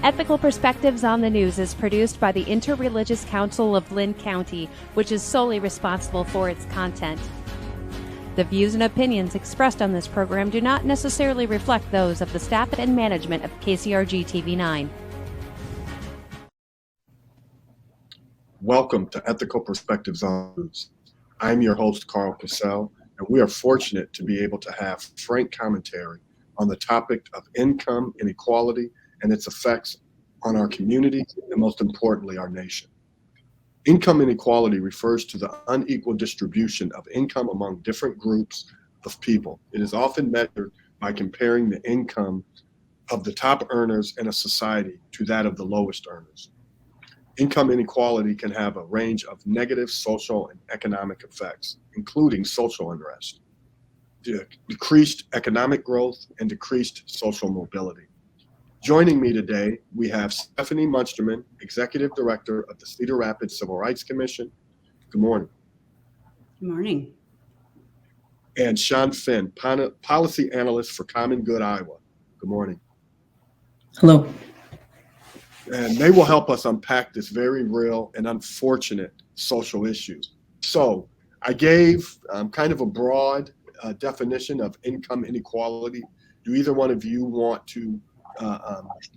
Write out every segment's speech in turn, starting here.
Ethical Perspectives on the News is produced by the Interreligious Council of Linn County, which is solely responsible for its content. The views and opinions expressed on this program do not necessarily reflect those of the staff and management of KCRG TV9. Welcome to Ethical Perspectives on the News. I'm your host, Karl Cassell, and we are fortunate to be able to have frank commentary on the topic of income inequality and its effects on our community and, most importantly, our nation. Income inequality refers to the unequal distribution of income among different groups of people. It is often measured by comparing the income of the top earners in a society to that of the lowest earners. Income inequality can have a range of negative social and economic effects, including social unrest, decreased economic growth, and decreased social mobility. Joining me today, we have Stefanie Munsterman, Executive Director of the Cedar Rapids Civil Rights Commission. Good morning. Good morning. And Sean Finn, Policy Analyst for Common Good Iowa. Good morning. Hello. And they will help us unpack this very real and unfortunate social issue. So I gave kind of a broad definition of income inequality. Do either one of you want to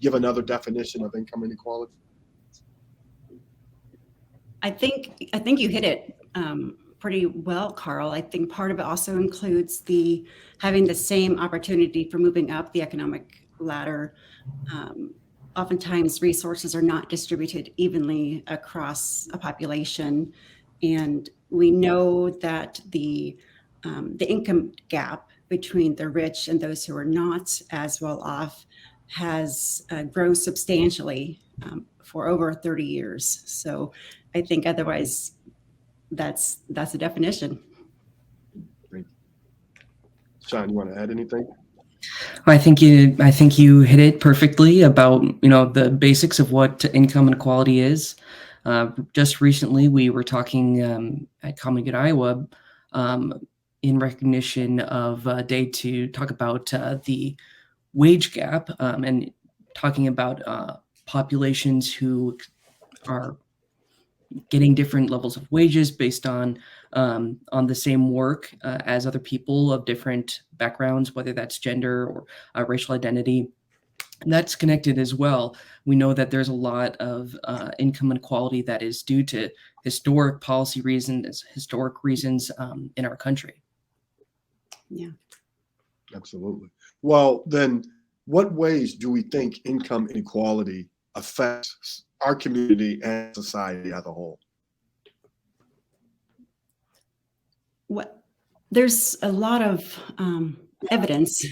give another definition of income inequality? I think you hit it pretty well, Karl. I think part of it also includes having the same opportunity for moving up the economic ladder. Oftentimes resources are not distributed evenly across a population, and we know that the income gap between the rich and those who are not as well off has grown substantially for over 30 years. So I think otherwise that's a definition. Great. Sean, you want to add anything? I think you hit it perfectly about the basics of what income inequality is. Just recently, we were talking at Common Good Iowa in recognition of a day to talk about the wage gap and talking about populations who are getting different levels of wages based on the same work as other people of different backgrounds, whether that's gender or racial identity. And that's connected as well. We know that there's a lot of income inequality that is due to historic policy reasons, in our country. Yeah. Absolutely. Well, then what ways do we think income inequality affects our community and society as a whole? There's a lot of evidence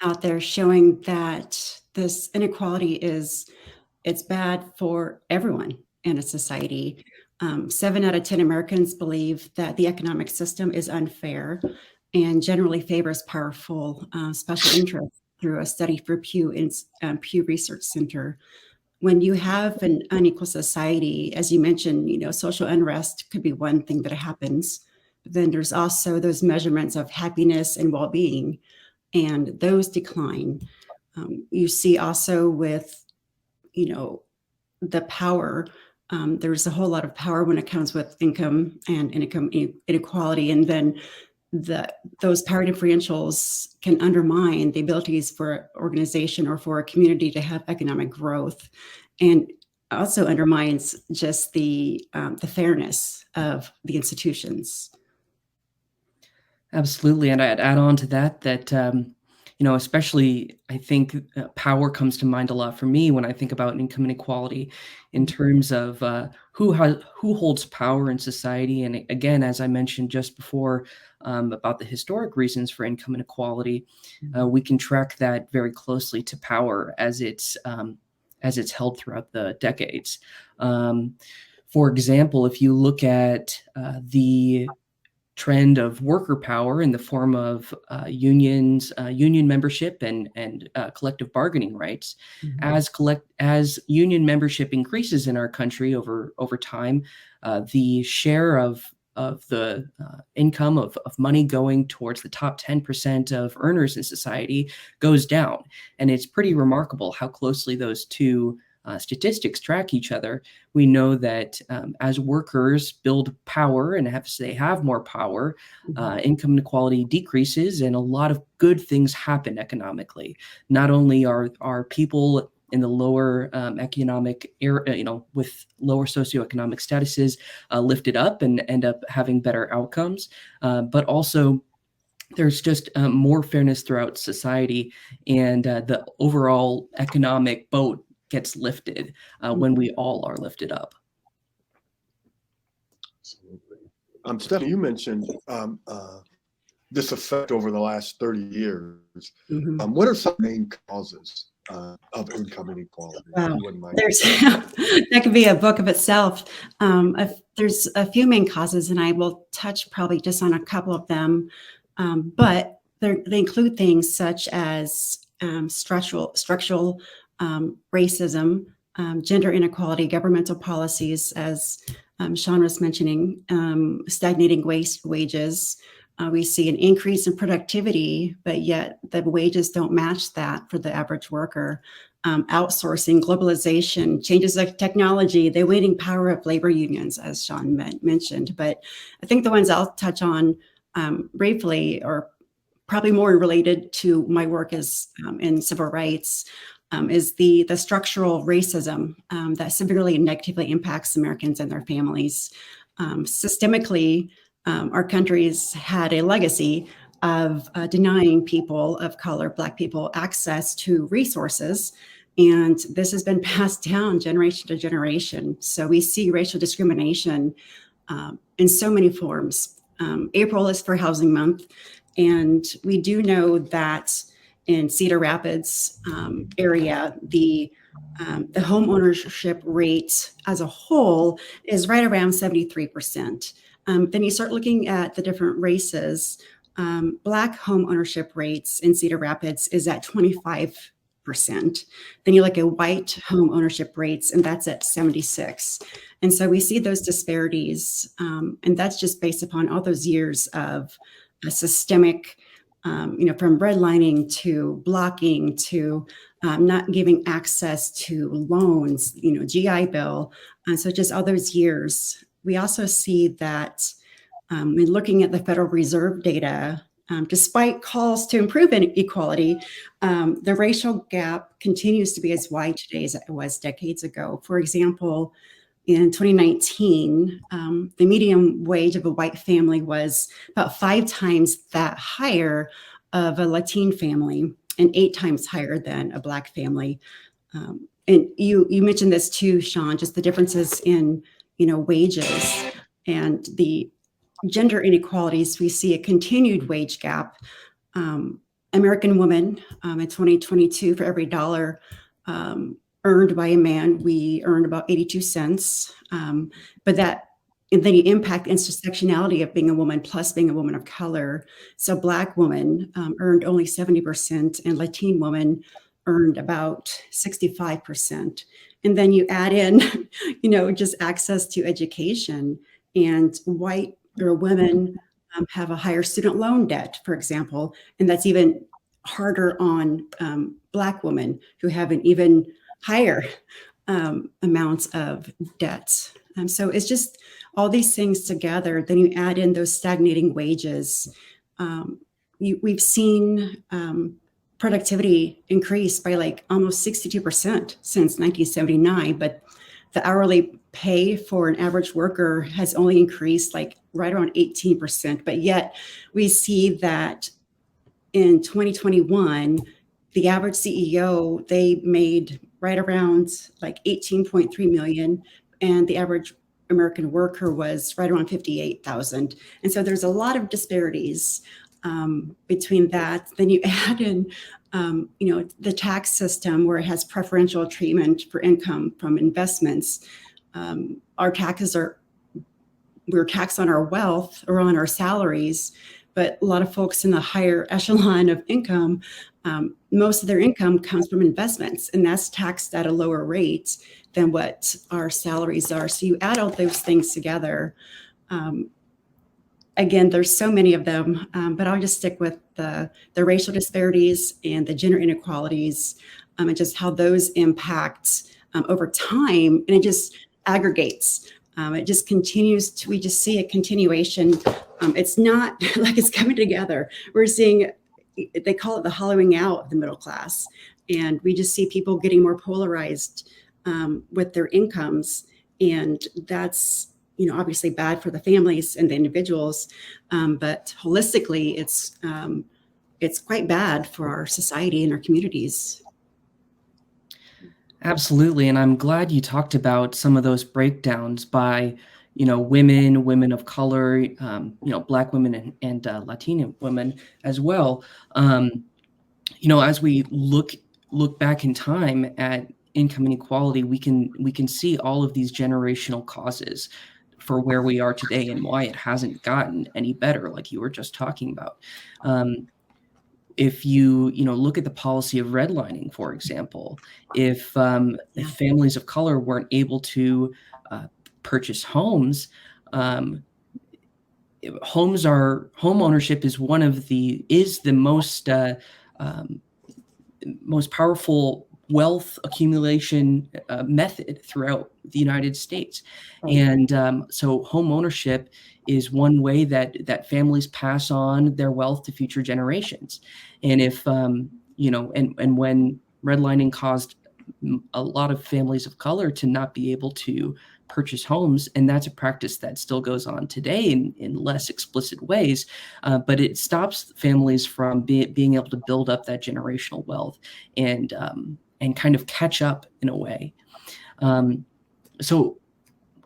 out there showing that this inequality it's bad for everyone in a society. 7 out of 10 Americans believe that the economic system is unfair and generally favors powerful special interests through a study for Pew Research Center. When you have an unequal society, as you mentioned, social unrest could be one thing that happens. But then there's also those measurements of happiness and well-being, and those decline. You see also with, the power, there's a whole lot of power when it comes with income and income inequality, and then those power differentials can undermine the abilities for an organization or for a community to have economic growth, and also undermines just the fairness of the institutions. Absolutely, and I'd add on to that especially I think power comes to mind a lot for me when I think about income inequality in terms of who holds power in society. And again, as I mentioned just before about the historic reasons for income inequality, we can track that very closely to power as it's held throughout the decades. For example, if you look at the trend of worker power in the form of unions, union membership, and collective bargaining rights. Mm-hmm. As union membership increases in our country over time, the share of the income of money going towards the top 10% of earners in society goes down. And it's pretty remarkable how closely those two statistics track each other. We know that as workers build power and they have more power, income inequality decreases and a lot of good things happen economically. Not only are people in the lower economic area, with lower socioeconomic statuses lifted up and end up having better outcomes, but also there's just more fairness throughout society, and the overall economic boat gets lifted when we all are lifted up. Absolutely. Stefanie, you mentioned this effect over the last 30 years. What are some main causes of income inequality? Wow. That could be a book of itself. There's a few main causes, and I will touch probably just on a couple of them. But they include things such as structural racism, gender inequality, governmental policies, as Sean was mentioning, stagnating wages. We see an increase in productivity, but yet the wages don't match that for the average worker. Outsourcing, globalization, changes of technology, the waning power of labor unions, as Sean mentioned. But I think the ones I'll touch on briefly are probably more related to my work as in civil rights, is the structural racism that severely and negatively impacts Americans and their families. Systemically, our country's had a legacy of denying people of color, Black people, access to resources. And this has been passed down generation to generation. So we see racial discrimination in so many forms. April is for Housing Month, and we do know that in Cedar Rapids area, the home ownership rate as a whole is right around 73%. Then you start looking at the different races. Black home ownership rates in Cedar Rapids is at 25%. Then you look at white home ownership rates, and that's at 76. And so we see those disparities, and that's just based upon all those years of a systemic, from redlining to blocking to not giving access to loans, GI Bill. So just all those years. We also see that in looking at the Federal Reserve data, despite calls to improve inequality, the racial gap continues to be as wide today as it was decades ago. For example, in 2019, the median wage of a white family was about 5 times that higher of a Latin family and 8 times higher than a Black family. And you mentioned this too, Sean, just the differences in wages and the gender inequalities. We see a continued wage gap. American women in 2022, for every dollar earned by a man, we earned about 82 cents. And then you impact intersectionality of being a woman plus being a woman of color. So Black women earned only 70%, and Latin women earned about 65%. And then you add in, just access to education, and white or women have a higher student loan debt, for example, and that's even harder on Black women who have an even higher amounts of debts. So it's just all these things together. Then you add in those stagnating wages. We've seen productivity increase by like almost 62% since 1979, but the hourly pay for an average worker has only increased like right around 18%. But yet we see that in 2021, the average CEO, they made right around like 18.3 million, and the average American worker was right around 58,000. And so there's a lot of disparities between that. Then you add in, the tax system where it has preferential treatment for income from investments. We're taxed on our wealth or on our salaries, but a lot of folks in the higher echelon of income, most of their income comes from investments, and that's taxed at a lower rate than what our salaries are. So you add all those things together, again, there's so many of them, but I'll just stick with the racial disparities and the gender inequalities, and just how those impact over time, and it just aggregates. It just continues to, we just see a continuation. It's not like it's coming together. We're seeing, they call it the hollowing out of the middle class. And we just see people getting more polarized with their incomes. And that's, obviously bad for the families and the individuals. But holistically, it's quite bad for our society and our communities. Absolutely. And I'm glad you talked about some of those breakdowns by, women of color, Black women and Latina women as well. As we look back in time at income inequality, we can see all of these generational causes for where we are today and why it hasn't gotten any better, like you were just talking about. If you look at the policy of redlining, for example, if families of color weren't able to purchase homes, home ownership is the most powerful wealth accumulation method throughout the United States. And so home ownership is one way that families pass on their wealth to future generations. And if, and when redlining caused a lot of families of color to not be able to purchase homes, and that's a practice that still goes on today in less explicit ways, but it stops families from being able to build up that generational wealth and kind of catch up in a way. So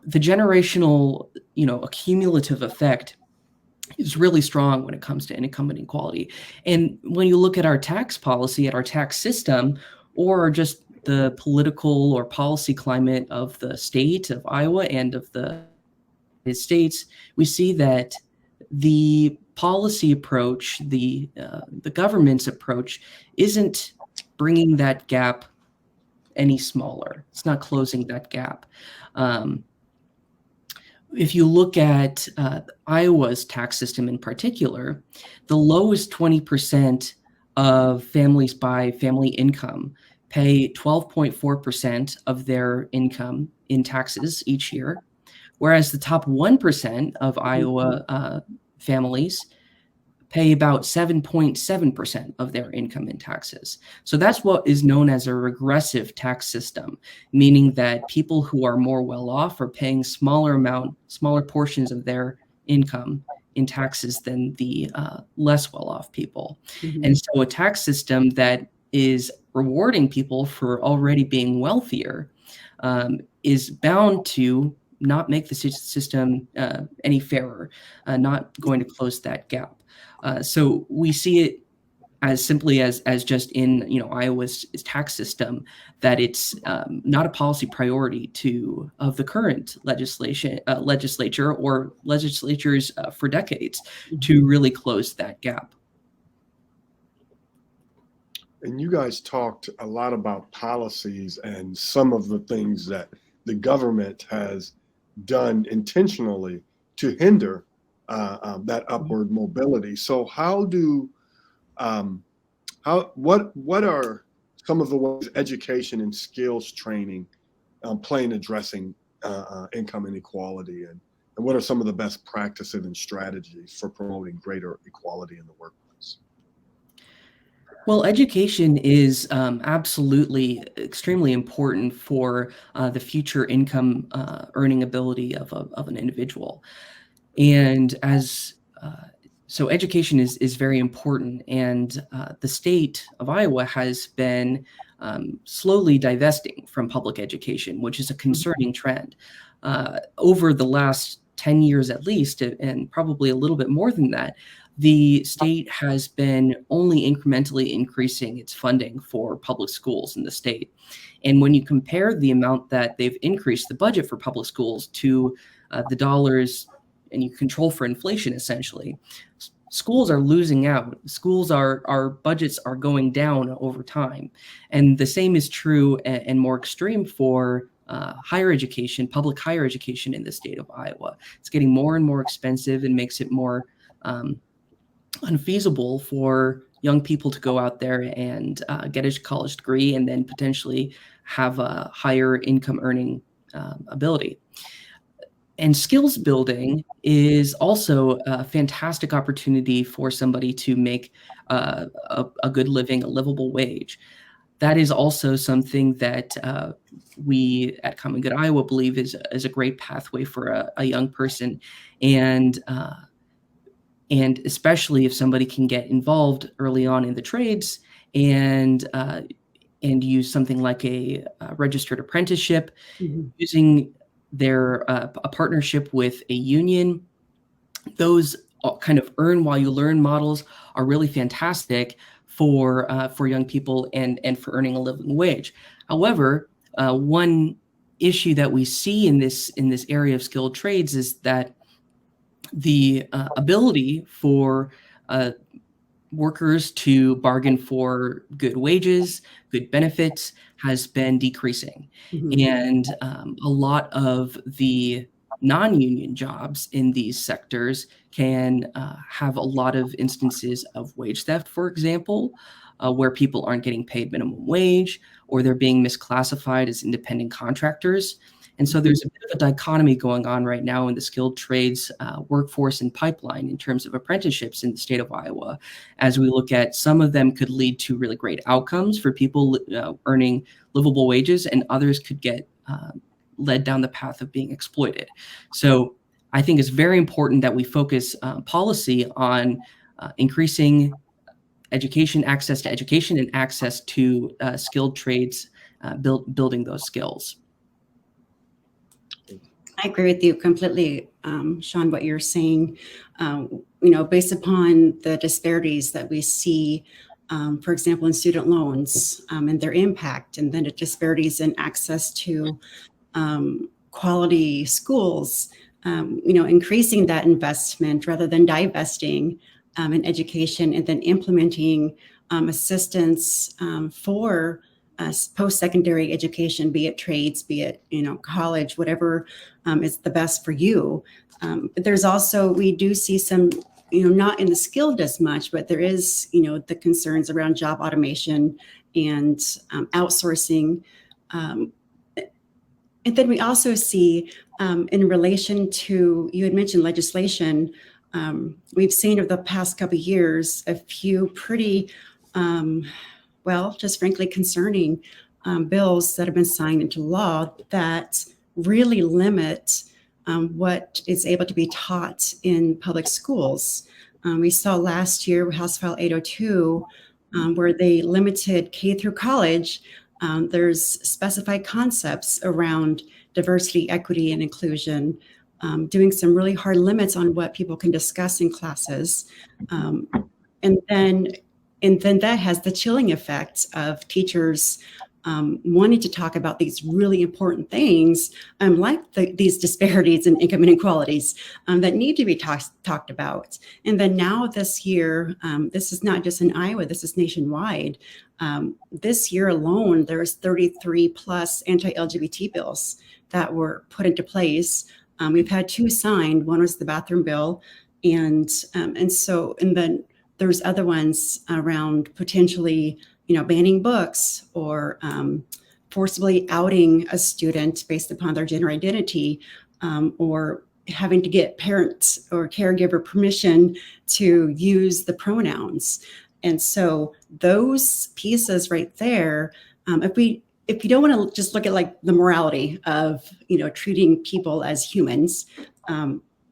the generational, accumulative effect is really strong when it comes to income inequality. And when you look at our tax policy, at our tax system, or just the political or policy climate of the state of Iowa and of the United States, we see that the policy approach, the government's approach, isn't bringing that gap any smaller. It's not closing that gap. If you look at Iowa's tax system in particular, the lowest 20% of families by family income pay 12.4% of their income in taxes each year, whereas the top 1% of Iowa families pay about 7.7% of their income in taxes. So that's what is known as a regressive tax system, meaning that people who are more well off are paying smaller portions of their income in taxes than the less well off people. Mm-hmm. And so a tax system that is rewarding people for already being wealthier is bound to not make the system any fairer, not going to close that gap. So we see it as simply as just in Iowa's tax system, that it's not a policy priority of the current legislature or legislatures for decades to really close that gap. And you guys talked a lot about policies and some of the things that the government has done intentionally to hinder that upward mobility. So what are some of the ways education and skills training play in addressing income inequality, and what are some of the best practices and strategies for promoting greater equality in the workplace? Well, education is absolutely extremely important for the future income earning ability of an individual. And so education is very important. And the state of Iowa has been slowly divesting from public education, which is a concerning trend. Over the last 10 years at least, and probably a little bit more than that, the state has been only incrementally increasing its funding for public schools in the state. And when you compare the amount that they've increased the budget for public schools to the dollars and you control for inflation, essentially, schools are losing out. Our budgets are going down over time. And the same is true and more extreme for higher education, public higher education in the state of Iowa. It's getting more and more expensive and makes it more unfeasible for young people to go out there and get a college degree and then potentially have a higher income earning ability. And skills building is also a fantastic opportunity for somebody to make a good living, a livable wage. That is also something that we at Common Good Iowa believe is a great pathway for a young person, and especially if somebody can get involved early on in the trades and use something like a registered apprenticeship, using their a partnership with a union. Those kind of earn while you learn models are really fantastic for young people and for earning a living wage. However, one issue that we see in this area of skilled trades is that the ability for workers to bargain for good wages, good benefits has been decreasing. And a lot of the non-union jobs in these sectors can have a lot of instances of wage theft, for example, where people aren't getting paid minimum wage, or they're being misclassified as independent contractors. And so there's a bit of a dichotomy going on right now in the skilled trades workforce and pipeline in terms of apprenticeships in the state of Iowa. As we look at, some of them could lead to really great outcomes for people earning livable wages, and others could get led down the path of being exploited. So I think it's very important that we focus policy on increasing education, access to education, and access to skilled trades, building those skills. I agree with you completely, Sean, what you're saying. Based upon the disparities that we see, for example, in student loans and their impact, and then the disparities in access to quality schools, increasing that investment rather than divesting in education, and then implementing assistance for post-secondary education, be it trades, be it college, whatever is the best for you. But there's also, we do see some, not in the skilled as much, but there is the concerns around job automation and outsourcing. And then we also see in relation to, you had mentioned legislation, we've seen over the past couple of years a few pretty just frankly concerning bills that have been signed into law that really limit what is able to be taught in public schools. We saw last year House File 802, where they limited K through college. There's specified concepts around diversity, equity, and inclusion, doing some really hard limits on what people can discuss in classes. And then that has the chilling effect of teachers wanting to talk about these really important things, like these disparities in income inequalities that need to be talked about. And then now this year, this is not just in Iowa, this is nationwide. This year alone, there's 33 plus anti-LGBT bills that were put into place. We've had 2 signed. One was the bathroom bill, and then there's other ones around potentially, banning books or forcibly outing a student based upon their gender identity, or having to get parents or caregiver permission to use the pronouns. And so those pieces right there, if you don't want to just look at like the morality of, treating people as humans,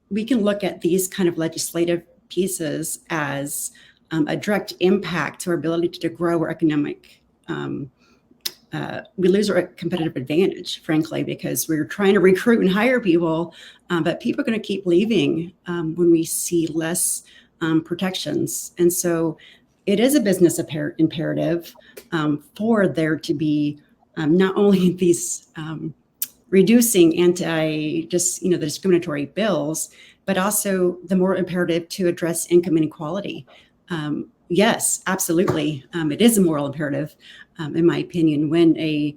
we can look at these kind of legislative pieces as a direct impact to our ability to grow our economic. We lose our competitive advantage, frankly, because we're trying to recruit and hire people, but people are going to keep leaving when we see less protections. And so it is a business imperative for there to be not only these reducing the discriminatory bills, but also the more imperative to address income inequality. Yes, absolutely. It is a moral imperative, in my opinion, when a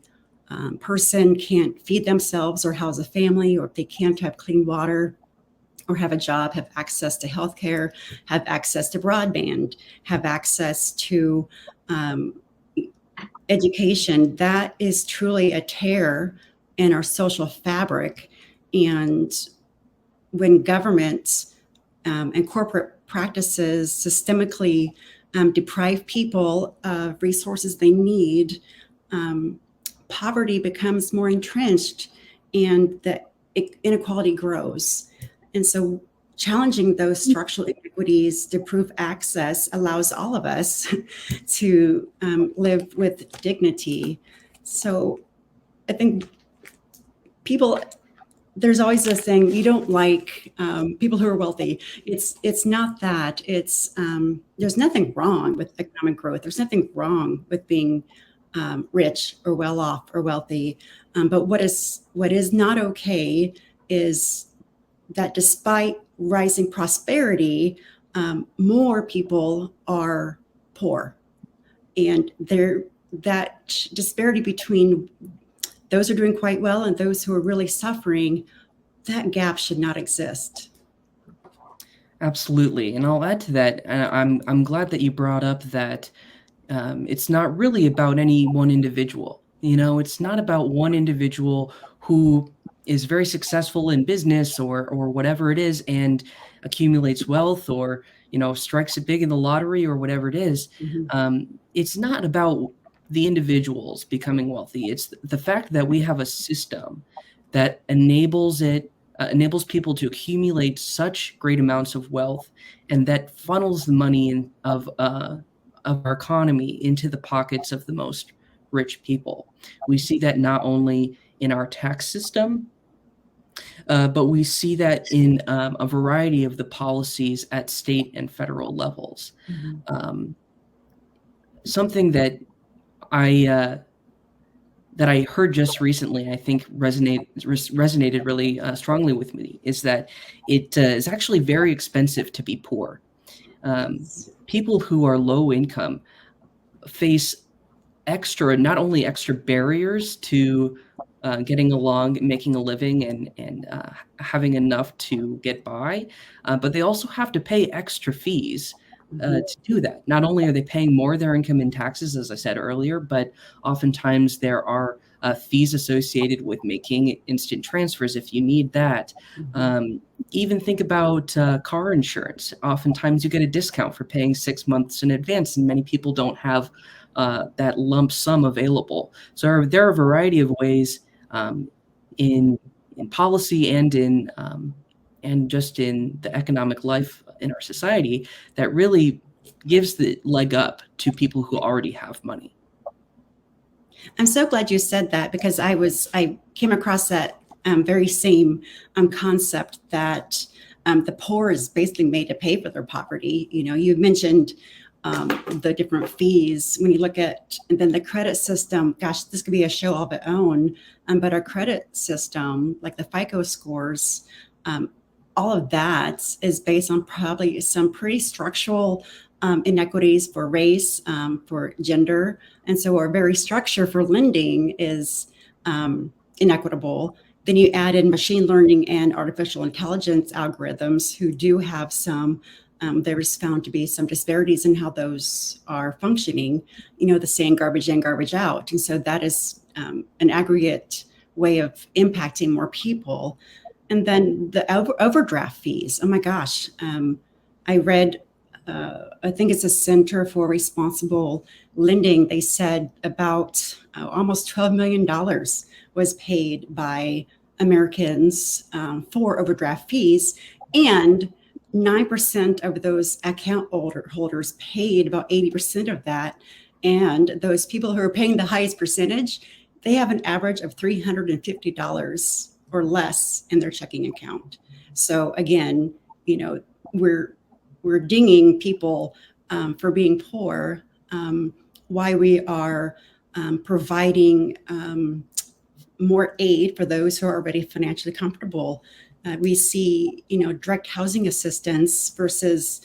person can't feed themselves or house a family, or if they can't have clean water or have a job, have access to healthcare, have access to broadband, have access to education, that is truly a tear in our social fabric. And when government and corporate practices systemically deprive people of resources they need, poverty becomes more entrenched and the inequality grows. And so challenging those structural inequities to improve access allows all of us to live with dignity. So I think there's always this thing, you don't like people who are wealthy. It's not that. It's there's nothing wrong with economic growth. There's nothing wrong with being rich or well off or wealthy. But what is not okay is that despite rising prosperity, more people are poor, and that disparity between those who are doing quite well and those who are really suffering, that gap should not exist. Absolutely, and I'll add to that. I'm glad that you brought up that it's not really about any one individual. It's not about one individual who is very successful in business or whatever it is and accumulates wealth or strikes it big in the lottery or whatever it is. It's not about the individuals becoming wealthy. It's the fact that we have a system that enables people to accumulate such great amounts of wealth, and that funnels the money of our economy into the pockets of the most rich people. We see that not only in our tax system, but we see that in a variety of the policies at state and federal levels. Something that I heard just recently, I think resonated really strongly with me, is that it is actually very expensive to be poor. People who are low income face not only extra barriers to getting along, making a living, and having enough to get by, but they also have to pay extra fees to do that. Not only are they paying more of their income in taxes, as I said earlier, but oftentimes there are fees associated with making instant transfers if you need that. Even think about car insurance. Oftentimes you get a discount for paying 6 months in advance, and many people don't have that lump sum available. So there are a variety of ways in policy and just in the economic life in our society that really gives the leg up to people who already have money. I'm so glad you said that, because I came across that very same concept that the poor is basically made to pay for their poverty. You mentioned the different fees. When you look at, and then the credit system, gosh, this could be a show all of its own, but our credit system, like the FICO scores, all of that is based on probably some pretty structural inequities for race, for gender. And so our very structure for lending is inequitable. Then you add in machine learning and artificial intelligence algorithms who do have some, there is found to be some disparities in how those are functioning, the saying garbage in, garbage out. And so that is an aggregate way of impacting more people. And then the overdraft fees. Oh my gosh. I read, I think it's a Center for Responsible Lending. They said about almost $12 million was paid by Americans for overdraft fees. And 9% of those account holders paid about 80% of that. And those people who are paying the highest percentage, they have an average of $350 or less in their checking account. So again, we're dinging people for being poor, why we are providing more aid for those who are already financially comfortable. We see, direct housing assistance versus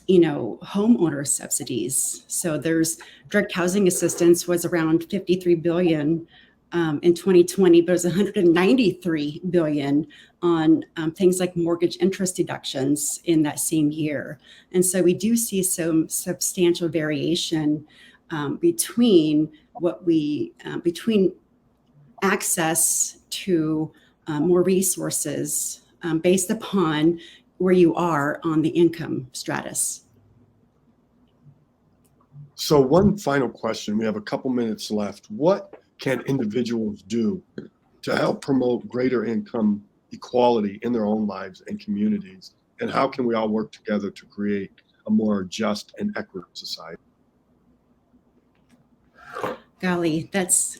homeowner subsidies. So there's direct housing assistance was around 53 billion in 2020, but it was 193 billion on things like mortgage interest deductions in that same year. And so we do see some substantial variation between between access to more resources based upon where you are on the income stratus. So one final question. We have a couple minutes left. What can individuals do to help promote greater income equality in their own lives and communities? And how can we all work together to create a more just and equitable society? Golly, that's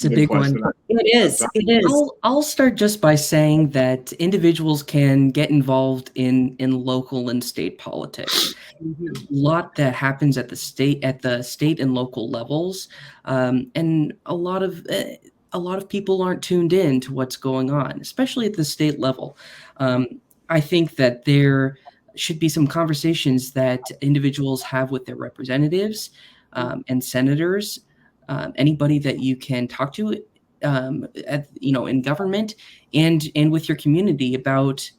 It's a big one. It is. It is. I'll start just by saying that individuals can get involved in local and state politics. There's a lot that happens at the state and local levels, and a lot of people aren't tuned in to what's going on, especially at the state level. I think that there should be some conversations that individuals have with their representatives and senators. Anybody that you can talk to, in government and with your community about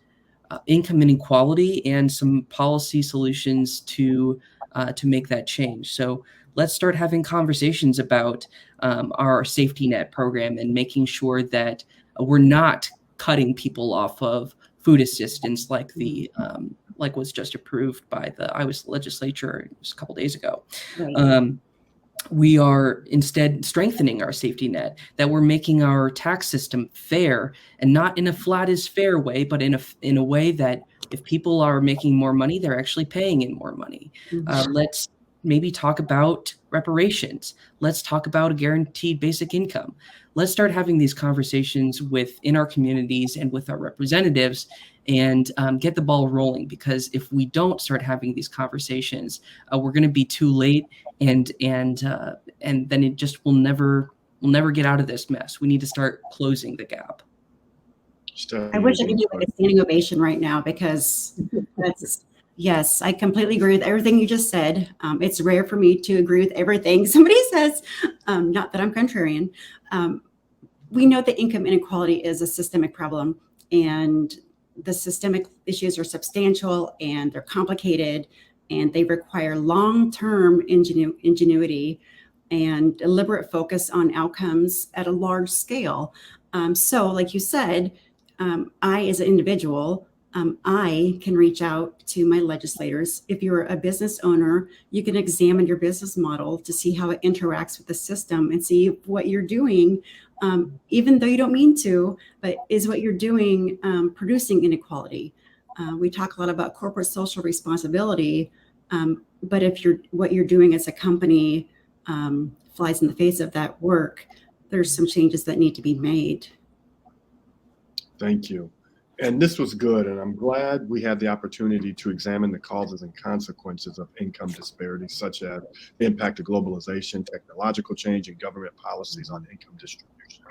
income inequality and some policy solutions to make that change. So let's start having conversations about our safety net program and making sure that we're not cutting people off of food assistance like like was just approved by the Iowa legislature just a couple days ago. Right. We are instead strengthening our safety net, that we're making our tax system fair, and not in a flat is fair way, but in a way that if people are making more money, they're actually paying in more money. Let's maybe talk about reparations. Let's talk about a guaranteed basic income. Let's start having these conversations within our communities and with our representatives and get the ball rolling, because if we don't start having these conversations, we're going to be too late, and then it just will never get out of this mess. We need to start closing the gap. I wish I could do like a standing ovation right now, because yes, I completely agree with everything you just said. It's rare for me to agree with everything somebody says, not that I'm contrarian. We know that income inequality is a systemic problem, and the systemic issues are substantial and they're complicated, and they require long-term ingenuity and deliberate focus on outcomes at a large scale. So like you said, I, as an individual, I can reach out to my legislators. If you're a business owner, you can examine your business model to see how it interacts with the system and see what you're doing, even though you don't mean to, but is what you're doing producing inequality? We talk a lot about corporate social responsibility, but if what you're doing as a company flies in the face of that work, there's some changes that need to be made. Thank you. And this was good, and I'm glad we had the opportunity to examine the causes and consequences of income disparities, such as the impact of globalization, technological change, and government policies on income distribution.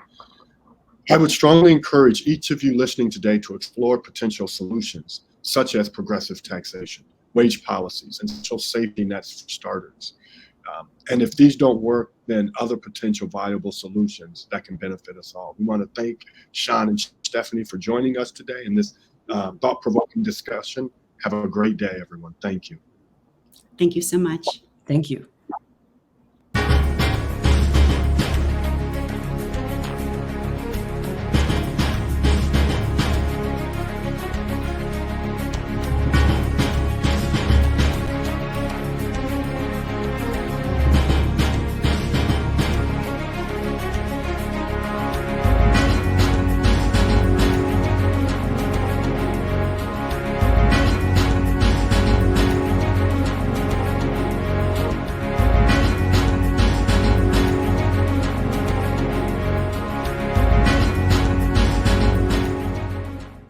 I would strongly encourage each of you listening today to explore potential solutions, such as progressive taxation, wage policies, and social safety nets for starters. And if these don't work, then other potential viable solutions that can benefit us all. We want to thank Sean and Stefanie for joining us today in this thought-provoking discussion. Have a great day, everyone. Thank you. Thank you so much. Thank you.